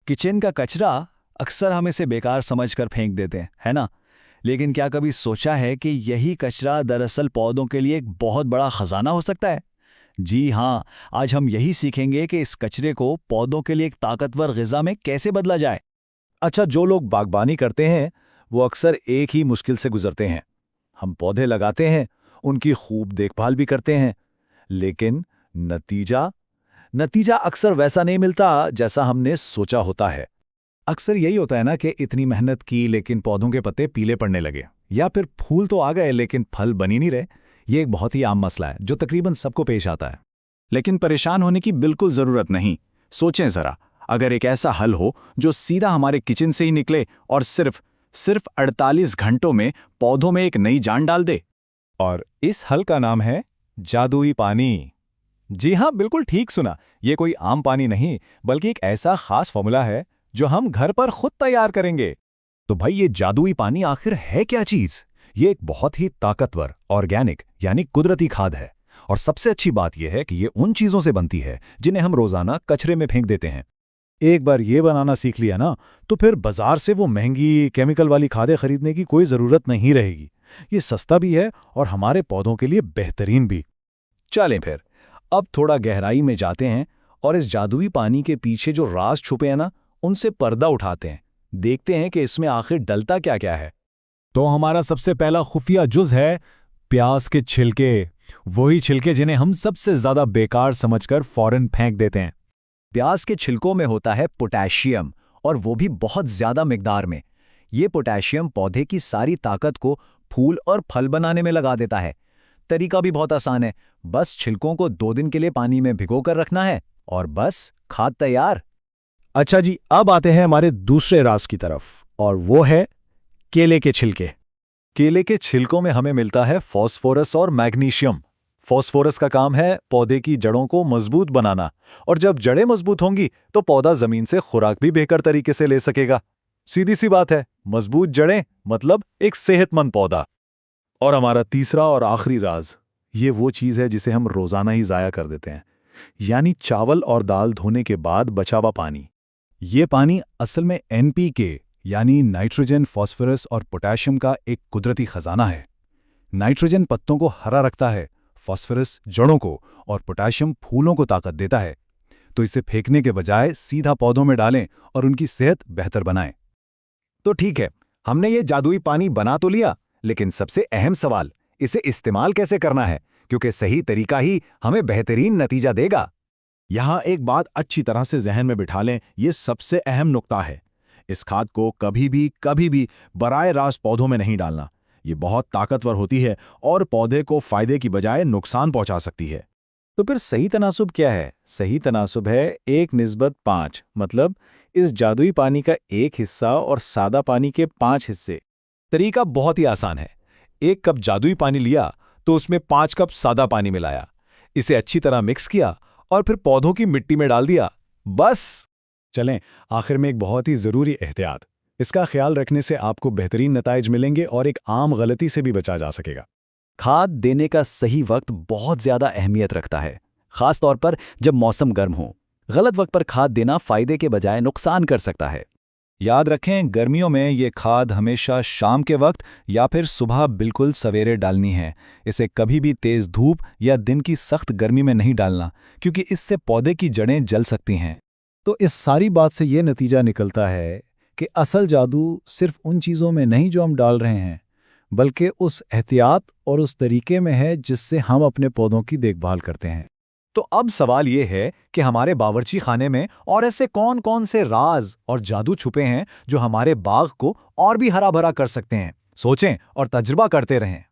Kitchen का कचरा अक्सर हम इसे बेकार समझकर फेंक देते हैं, है ना? लेकिन क्या कभी सोचा है कि यही कचरा दरअसल पौधों के लिए एक बहुत बड़ा खजाना हो सकता है? जी हाँ, आज हम यही सीखेंगे कि इस कचरे को पौधों के लिए एक ताकतवर ग़िज़ा में कैसे बदला जाए। अच्छा, जो लोग बागबानी करते हैं वो अक्सर एक ही मुश्किल से गुजरते हैं। हम पौधे लगाते हैं, उनकी खूब देखभाल भी करते हैं, लेकिन नतीजा नतीजा अक्सर वैसा नहीं मिलता जैसा हमने सोचा होता है। अक्सर यही होता है ना कि इतनी मेहनत की लेकिन पौधों के पत्ते पीले पड़ने लगे, या फिर फूल तो आ गए लेकिन फल बन ही नहीं रहे। ये एक बहुत ही आम मसला है जो तकरीबन सबको पेश आता है। लेकिन परेशान होने की बिल्कुल जरूरत नहीं। सोचें जरा, अगर एक ऐसा हल हो जो सीधा हमारे किचन से ही निकले और सिर्फ 48 घंटों में पौधों में एक नई जान डाल दे। और इस हल का नाम है जादुई पानी। जी हाँ, बिल्कुल ठीक सुना। ये कोई आम पानी नहीं, बल्कि एक ऐसा खास फॉर्मूला है जो हम घर पर खुद तैयार करेंगे। तो भाई, ये जादुई पानी आखिर है क्या चीज? ये एक बहुत ही ताकतवर ऑर्गेनिक यानी कुदरती खाद है। और सबसे अच्छी बात यह है कि ये उन चीजों से बनती है जिन्हें हम रोजाना कचरे में फेंक देते हैं। एक बार ये बनाना सीख लिया ना, तो फिर बाजार से वो महंगी केमिकल वाली खादें खरीदने की कोई जरूरत नहीं रहेगी। ये सस्ता भी है और हमारे पौधों के लिए बेहतरीन भी। चलें फिर, अब थोड़ा गहराई में जाते हैं और इस जादुई पानी के पीछे जो राज छुपे हैं ना, उनसे पर्दा उठाते हैं। देखते हैं कि इसमें आखिर डलता क्या क्या है। तो हमारा सबसे पहला खुफिया जुज है प्याज के छिलके। वही छिलके जिन्हें हम सबसे ज्यादा बेकार समझकर फौरन फेंक देते हैं। प्याज के छिलकों में होता है पोटेशियम, और वो भी बहुत ज्यादा मिकदार में। ये पोटेशियम पौधे की सारी ताकत को फूल और फल बनाने में लगा देता है। तरीका भी बहुत आसान है, बस छिलकों को 2 दिन के लिए पानी में भिगोकर रखना है और बस खाद तैयार। अच्छा जी, अब आते हैं हमारे दूसरे राज की तरफ, और वो है केले के छिलके। केले के छिलकों में हमें मिलता है फास्फोरस और मैग्नीशियम। फास्फोरस का काम है पौधे की जड़ों को मजबूत बनाना, और जब जड़ें मजबूत होंगी तो पौधा जमीन से खुराक भी बेहतर तरीके से ले सकेगा। सीधी सी बात है, मजबूत जड़ें मतलब एक सेहतमंद पौधा। और हमारा तीसरा और आखिरी राज, ये वो चीज़ है जिसे हम रोजाना ही ज़ाया कर देते हैं, यानी चावल और दाल धोने के बाद बचा हुआ पानी। ये पानी असल में NPK यानी नाइट्रोजन, फास्फोरस और पोटेशियम का एक कुदरती खजाना है। नाइट्रोजन पत्तों को हरा रखता है, फास्फोरस जड़ों को, और पोटेशियम फूलों को ताकत देता है। तो इसे फेंकने के बजाय सीधा पौधों में डालें और उनकी सेहत बेहतर बनाएं। तो ठीक है, हमने ये जादुई पानी बना तो लिया, लेकिन सबसे अहम सवाल, इसे इस्तेमाल कैसे करना है, क्योंकि सही तरीका ही हमें बेहतरीन नतीजा देगा। यहाँ एक बात अच्छी तरह से जहन में बिठा लें, ये सबसे अहम नुक्ता है। इस खाद को कभी भी बराए रास्त पौधों में नहीं डालना। ये बहुत ताकतवर होती है और पौधे को फायदे की बजाय नुकसान पहुंचा सकती है। तो फिर सही तनासुब क्या है? सही तनासुब है 1:5, मतलब इस जादुई पानी का 1 हिस्सा और सादा पानी के 5 हिस्से। तरीका बहुत ही आसान है। 1 कप जादुई पानी लिया तो उसमें 5 कप सादा पानी मिलाया, इसे अच्छी तरह मिक्स किया और फिर पौधों की मिट्टी में डाल दिया, बस। चलें, आखिर में एक बहुत ही ज़रूरी एहतियात। इसका ख्याल रखने से आपको बेहतरीन नताइज मिलेंगे और एक आम गलती से भी बचा जा सकेगा। खाद देने का सही वक्त बहुत ज़्यादा अहमियत रखता है, ख़ास तौर पर जब मौसम गर्म हो। गलत वक्त पर खाद देना फ़ायदे के बजाय नुकसान कर सकता है। याद रखें, गर्मियों में ये खाद हमेशा शाम के वक्त या फिर सुबह बिल्कुल सवेरे डालनी है। इसे कभी भी तेज़ धूप या दिन की सख्त गर्मी में नहीं डालना, क्योंकि इससे पौधे की जड़ें जल सकती हैं। तो इस सारी बात से ये नतीजा निकलता है कि असल जादू सिर्फ उन चीज़ों में नहीं जो हम डाल रहे हैं, बल्कि उस एहतियात और उस तरीके में है जिससे हम अपने पौधों की देखभाल करते हैं। तो अब सवाल ये है कि हमारे बावर्ची खाने में और ऐसे कौन कौन से राज और जादू छुपे हैं जो हमारे बाग को और भी हरा भरा कर सकते हैं। सोचें और तजुर्बा करते रहें।